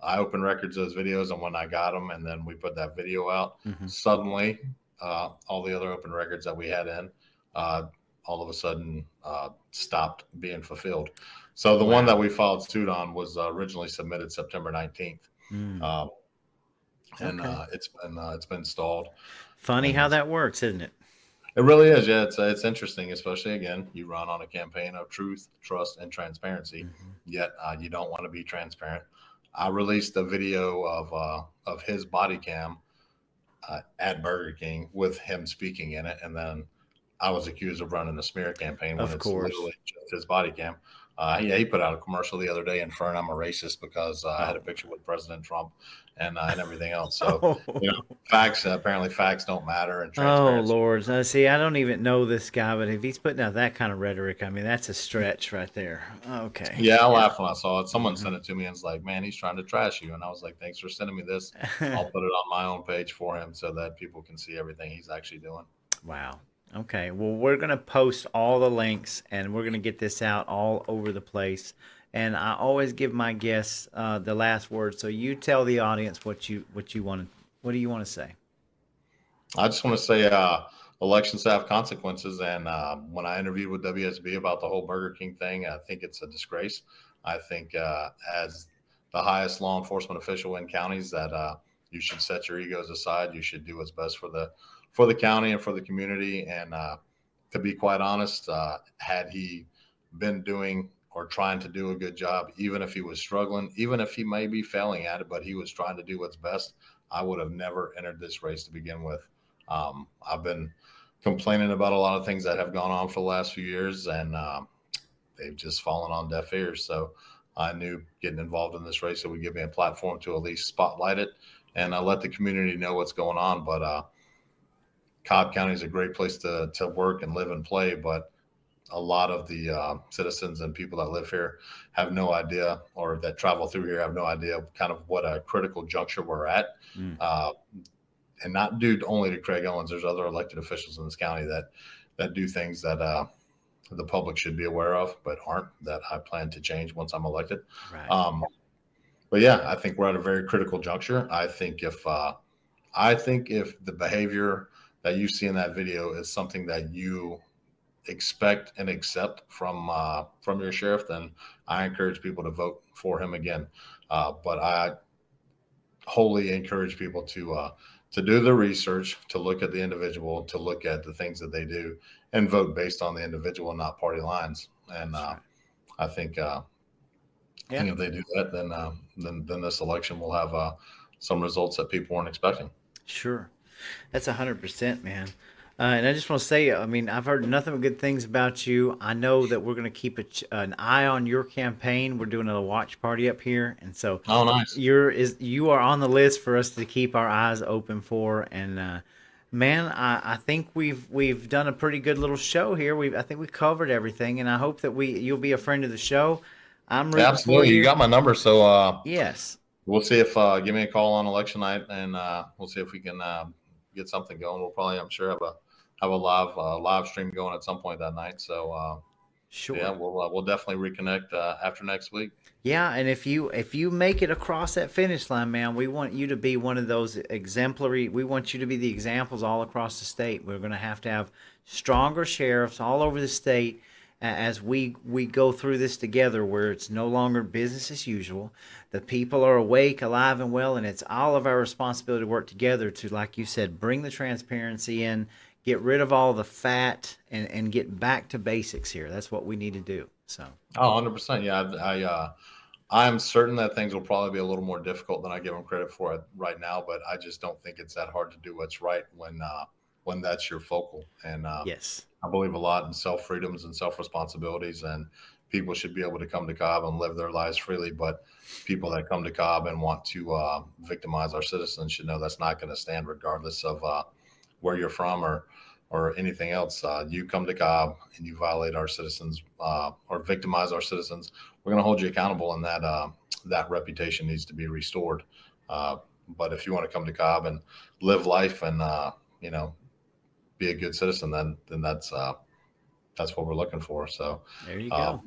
Speaker 6: I opened records those videos, and when I got them, and then we put that video out, suddenly all the other open records that we had in, all of a sudden stopped being fulfilled. So the one that we filed suit on was originally submitted September 19th. And it's been stalled.
Speaker 5: Funny how that works, isn't it?
Speaker 6: It really is. Yeah, it's interesting, especially, again, you run on a campaign of truth, trust, and transparency. Yet you don't want to be transparent. I released a video of his body cam at Burger King with him speaking in it, and then I was accused of running a smear campaign when it's literally just his body cam. He put out a commercial the other day inferring I'm a racist because I had a picture with President Trump and everything else. So, facts don't matter. And transparency.
Speaker 5: Oh, Lord. See, I don't even know this guy, but if he's putting out that kind of rhetoric, I mean, that's a stretch right there. Okay.
Speaker 6: Yeah, I laughed when I saw it. Someone sent it to me and was like, man, he's trying to trash you. And I was like, thanks for sending me this. I'll put it on my own page for him so that people can see everything he's actually doing.
Speaker 5: Wow. Okay, well, we're going to post all the links, and we're going to get this out all over the place. And I always give my guests the last word. So you tell the audience what do you want to say?
Speaker 6: I just want to say elections have consequences. And when I interviewed with WSB about the whole Burger King thing, I think it's a disgrace. I think as the highest law enforcement official in counties that you should set your egos aside. You should do what's best for the county and for the community. And to be quite honest, had he been doing or trying to do a good job, even if he was struggling, even if he may be failing at it, but he was trying to do what's best, I would have never entered this race to begin with. I've been complaining about a lot of things that have gone on for the last few years, and they've just fallen on deaf ears. So I knew getting involved in this race, it would give me a platform to at least spotlight it and let the community know what's going on. But Cobb County is a great place to work and live and play, but a lot of the citizens and people that live here have no idea, or that travel through here have no idea kind of what a critical juncture we're at. And not due only to Craig Owens. There's other elected officials in this county that do things that the public should be aware of, but aren't, that I plan to change once I'm elected.
Speaker 5: Right.
Speaker 6: But yeah, I think we're at a very critical juncture. I think if the behavior that you see in that video is something that you expect and accept from your sheriff, then I encourage people to vote for him again. But I wholly encourage people to do the research, to look at the individual, to look at the things that they do, and vote based on the individual, not party lines. And I think if they do that, then this election will have some results that people weren't expecting.
Speaker 5: Sure. That's 100%, man. And I just want to say, I mean, I've heard nothing but good things about you. I know that we're going to keep an eye on your campaign. We're doing a watch party up here, and so
Speaker 6: nice.
Speaker 5: You are on the list for us to keep our eyes open for. And man, I think we've done a pretty good little show here. I think we covered everything, and I hope that you'll be a friend of the show. I'm rooting
Speaker 6: absolutely.
Speaker 5: for you.
Speaker 6: You got my number, so
Speaker 5: yes.
Speaker 6: we'll see if give me a call on election night, and we'll see if we can get something going. We'll probably, I'm sure, have a live stream going at some point that night. So
Speaker 5: Sure.
Speaker 6: yeah, we'll definitely reconnect after next week.
Speaker 5: Yeah, and if you make it across that finish line, man, we want you to be one of those exemplary. We want you to be the examples all across the state. We're going to have stronger sheriffs all over the state as we go through this together, where it's no longer business as usual. The people are awake, alive, and well, and it's all of our responsibility to work together to, like you said, bring the transparency in, get rid of all the fat, and get back to basics here. That's what we need to do. So.
Speaker 6: Oh, 100%. Yeah, I'm certain that things will probably be a little more difficult than I give them credit for right now, but I just don't think it's that hard to do what's right when that's your focal. And
Speaker 5: Yes.
Speaker 6: I believe a lot in self freedoms and self responsibilities, and people should be able to come to Cobb and live their lives freely. But people that come to Cobb and want to victimize our citizens should know that's not going to stand, regardless of where you're from or anything else. You come to Cobb and you violate our citizens or victimize our citizens, we're going to hold you accountable, and that reputation needs to be restored. But if you want to come to Cobb and live life and be a good citizen, then that's what we're looking for. So
Speaker 5: there you go.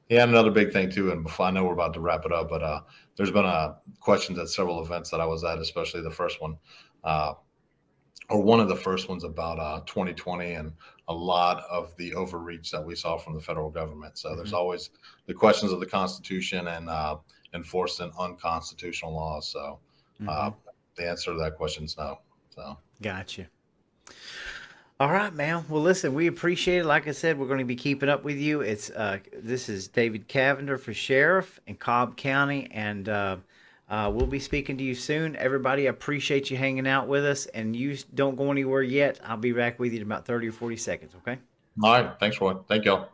Speaker 6: Yeah, and another big thing too, and before, I know we're about to wrap it up, but there's been questions at several events that I was at, especially the first one. Or one of the first ones about 2020 and a lot of the overreach that we saw from the federal government. So there's always the questions of the Constitution and enforcing unconstitutional laws. So the answer to that question is no. So
Speaker 5: Gotcha. All right, man. Well, listen, we appreciate it. Like I said, we're going to be keeping up with you. This is David Cavender for Sheriff in Cobb County, and we'll be speaking to you soon. Everybody, I appreciate you hanging out with us, and you don't go anywhere yet. I'll be back with you in about 30 or 40 seconds, okay?
Speaker 6: All right. Thanks, Roy. Thank y'all.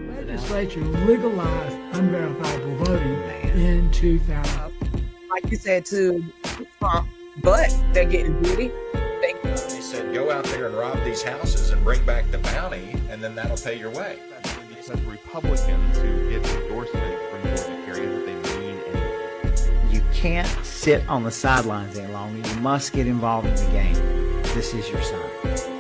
Speaker 1: Legislature legalized unverifiable voting in 2000.
Speaker 2: Like you said, to Trump, but they're getting beauty.
Speaker 3: They said, go out there and rob these houses and bring back the bounty, and then that'll pay your way.
Speaker 4: Because Republicans who get endorsement from Georgia carry that they mean anything.
Speaker 5: You can't sit on the sidelines any longer. You must get involved in the game. This is your sign.